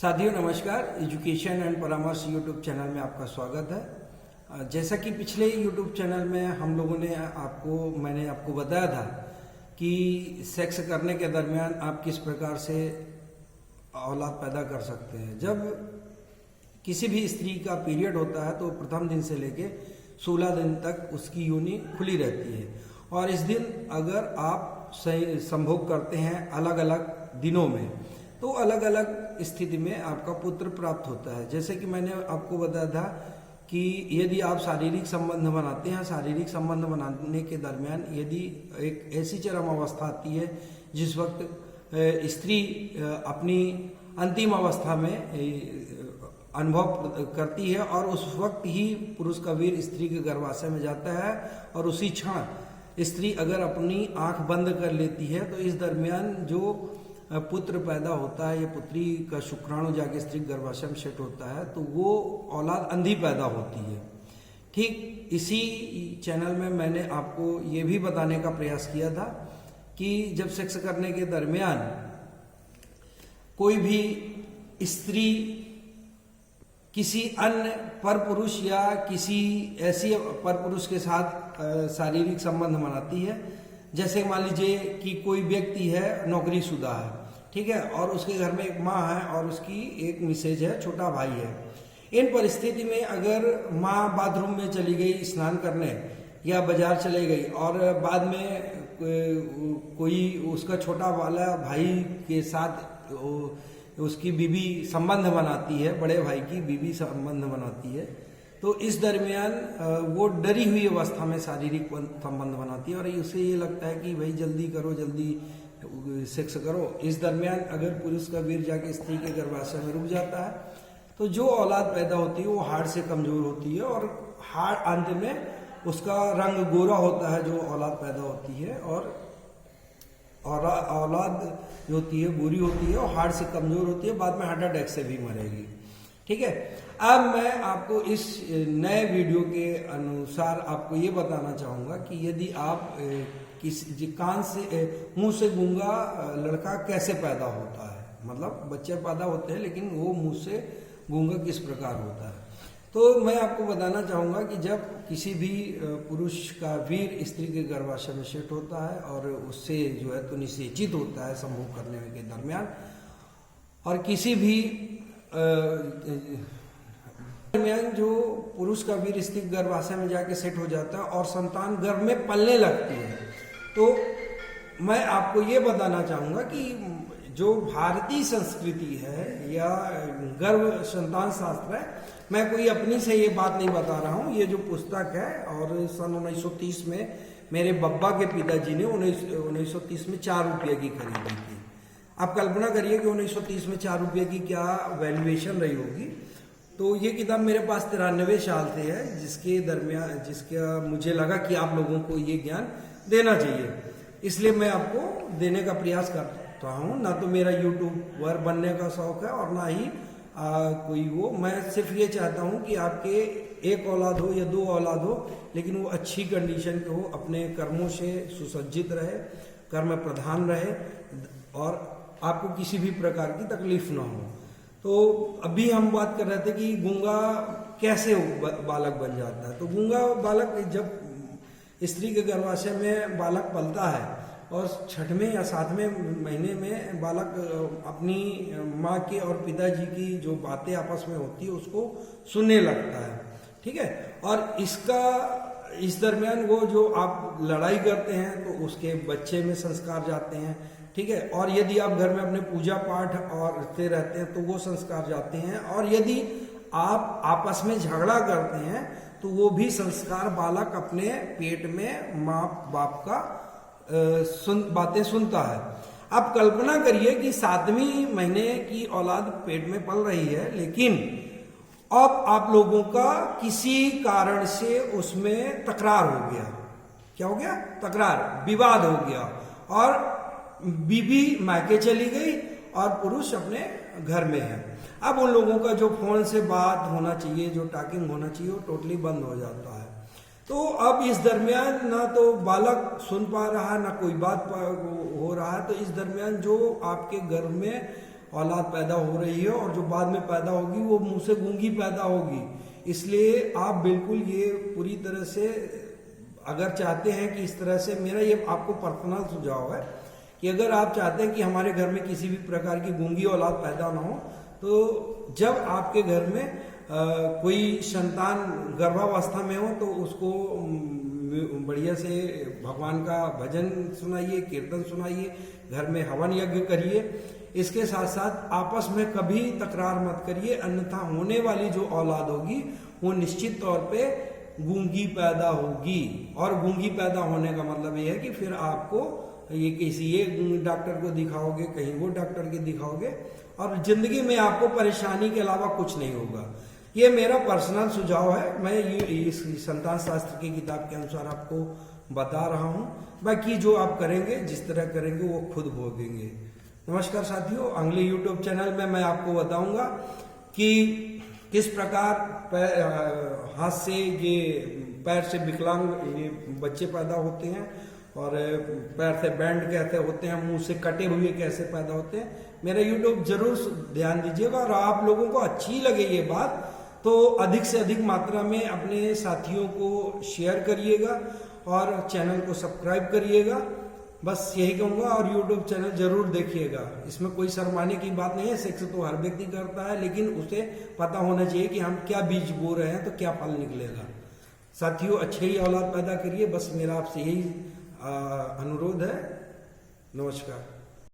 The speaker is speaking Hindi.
साथियों नमस्कार। एजुकेशन एंड परामर्श यूट्यूब चैनल में आपका स्वागत है। जैसा कि पिछले यूट्यूब चैनल में हम लोगों ने मैंने आपको बताया था कि सेक्स करने के दरमियान आप किस प्रकार से औलाद पैदा कर सकते हैं। जब किसी भी स्त्री का पीरियड होता है तो प्रथम दिन से लेके 16 दिन तक उसकी योनि खुली रहती है और इस दिन अगर आप संभोग करते हैं अलग अलग दिनों में तो अलग अलग स्थिति में आपका पुत्र प्राप्त होता है। जैसे कि मैंने आपको बताया था कि यदि आप शारीरिक संबंध बनाते हैं, शारीरिक संबंध बनाने के दरमियान यदि एक ऐसी चरम अवस्था आती है जिस वक्त स्त्री अपनी अंतिम अवस्था में अनुभव करती है और उस वक्त ही पुरुष का वीर स्त्री के गर्भाशय में जाता है और उसी क्षण स्त्री अगर अपनी आंख बंद कर लेती है तो इस दरमियान जो पुत्र पैदा होता है या पुत्री का शुक्राणु जाके स्त्री गर्भाशय में सेट होता है तो वो औलाद अंधी पैदा होती है। ठीक इसी चैनल में मैंने आपको ये भी बताने का प्रयास किया था कि जब सेक्स करने के दरमियान कोई भी स्त्री किसी अन्य परपुरुष या किसी ऐसी परपुरुष के साथ शारीरिक संबंध बनाती है, जैसे मान लीजिए कि कोई व्यक्ति है नौकरीशुदा है, ठीक है, और उसके घर में एक माँ है और उसकी एक मिसेज है, छोटा भाई है। इन परिस्थिति में अगर माँ बाथरूम में चली गई स्नान करने या बाजार चले गई और बाद में कोई उसका छोटा वाला भाई के साथ उसकी बीवी संबंध बनाती है, बड़े भाई की बीवी संबंध बनाती है, तो इस दरमियान वो डरी हुई अवस्था में शारीरिक संबंध बनाती है और उसे ये लगता है कि भाई जल्दी करो, जल्दी सेक्स करो। इस दरमियान अगर पुरुष का वीर जाके स्त्री के गर्भाशय में रुक जाता है तो जो औलाद पैदा होती है वो हार्ट से कमजोर होती है और हार्ट अंत में उसका रंग गोरा होता है जो औलाद पैदा होती है और औलाद जो होती है गोरी होती है और हार्ट से कमजोर होती है, बाद में हार्ट अटैक से भी मरेगी। ठीक है, अब मैं आपको इस नए वीडियो के अनुसार आपको ये बताना चाहूँगा कि यदि आप किसी कान से मुंह से गूंगा लड़का कैसे पैदा होता है, मतलब बच्चे पैदा होते हैं लेकिन वो मुंह से गूंगा किस प्रकार होता है। तो मैं आपको बताना चाहूँगा कि जब किसी भी पुरुष का वीर स्त्री के गर्भाशय में सेट होता है और उससे जो है तो निषेचित होता है संभोग करने के दरमियान, और किसी भी दरमियान जो पुरुष का वीर स्त्री गर्भाशय में जाके सेट हो जाता है और संतान गर्भ में पलने लगती है, तो मैं आपको ये बताना चाहूँगा कि जो भारतीय संस्कृति है या गर्भ संतान शास्त्र है, मैं कोई अपनी से ये बात नहीं बता रहा हूँ, ये जो पुस्तक है और सन 1930 में मेरे बब्बा के पिताजी ने 1930 में 4 रुपये की खरीदी थी। आप कल्पना करिए कि 1930 में 4 रुपये की क्या वैल्यूएशन रही होगी। तो ये किताब मेरे पास 93 साल से है, जिसके दरमियान जिसका मुझे लगा कि आप लोगों को ये ज्ञान देना चाहिए, इसलिए मैं आपको देने का प्रयास करता हूँ। ना तो मेरा यूट्यूबर बनने का शौक है और ना ही कोई वो, मैं सिर्फ ये चाहता हूँ कि आपके एक औलाद हो या 2 औलाद हो लेकिन वो अच्छी कंडीशन के हो, अपने कर्मों से सुसज्जित रहे, कर्म प्रधान रहे और आपको किसी भी प्रकार की तकलीफ ना हो। तो अभी हम बात कर रहे थे कि गूंगा कैसे बालक बन जाता है। तो गूंगा बालक जब स्त्री के गर्भाशय में बालक पलता है और 6वें या 7वें महीने में बालक अपनी माँ के और पिताजी की जो बातें आपस में होती है उसको सुनने लगता है, ठीक है, और इस दरमियान वो जो आप लड़ाई करते हैं तो उसके बच्चे में संस्कार जाते हैं, ठीक है, और यदि आप घर में अपने पूजा पाठ और रहते हैं तो वो संस्कार जाते हैं, और यदि आप आपस में झगड़ा करते हैं तो वो भी संस्कार बालक अपने पेट में माँ बाप का बातें सुनता है। आप कल्पना करिए कि 7वें महीने की औलाद पेट में पल रही है, लेकिन अब आप लोगों का किसी कारण से उसमें तकरार हो गया। क्या हो गया? तकरार, विवाद हो गया और बीबी मायके चली गई और पुरुष अपने घर में है। अब उन लोगों का जो फोन से बात होना चाहिए, जो टॉकिंग होना चाहिए, वो टोटली बंद हो जाता है। तो अब इस दरमियान ना तो बालक सुन पा रहा है ना कोई बात हो रहा है, तो इस दरमियान जो आपके घर में औलाद पैदा हो रही है और जो बाद में पैदा होगी वो मुंह से गूंगी पैदा होगी। इसलिए आप बिल्कुल ये पूरी तरह से अगर चाहते हैं कि इस तरह से, मेरा ये आपको पर्सनल सुझाव है कि अगर आप चाहते हैं कि हमारे घर में किसी भी प्रकार की गूंगी औलाद पैदा ना हो, तो जब आपके घर में कोई संतान गर्भावस्था में हो तो उसको बढ़िया से भगवान का भजन सुनाइए, कीर्तन सुनाइए, घर में हवन यज्ञ करिए। इसके साथ साथ आपस में कभी तकरार मत करिए, अन्यथा होने वाली जो औलाद होगी वो निश्चित तौर पे गूंगी पैदा होगी। और गूंगी पैदा होने का मतलब ये है कि फिर आपको ये किसी ये डॉक्टर को दिखाओगे, कहीं वो डॉक्टर के दिखाओगे, और जिंदगी में आपको परेशानी के अलावा कुछ नहीं होगा। ये मेरा पर्सनल सुझाव है, मैं इस संतान शास्त्र की किताब के अनुसार आपको बता रहा हूँ। बाकी जो आप करेंगे, जिस तरह करेंगे वो खुद भोगेंगे। नमस्कार साथियों, अगले यूट्यूब चैनल में मैं आपको बताऊंगा कि किस प्रकार हाथ से ये पैर से विकलांग ये बच्चे पैदा होते हैं और पैर से बैंड कैसे होते हैं, मुंह से कटे हुए कैसे पैदा होते हैं। मेरा यूट्यूब जरूर ध्यान दीजिएगा, और आप लोगों को अच्छी लगे ये बात तो अधिक से अधिक मात्रा में अपने साथियों को शेयर करिएगा और चैनल को सब्सक्राइब करिएगा। बस यही कहूँगा, और यूट्यूब चैनल जरूर देखिएगा। इसमें कोई शर्माने की बात नहीं है, सेक्स तो हर व्यक्ति करता है, लेकिन उसे पता होना चाहिए कि हम क्या बीज बो रहे हैं तो क्या फल निकलेगा। साथियों, अच्छे ही औलाद पैदा करिए, बस मेरा आपसे यही अनुरोध है। नमस्कार।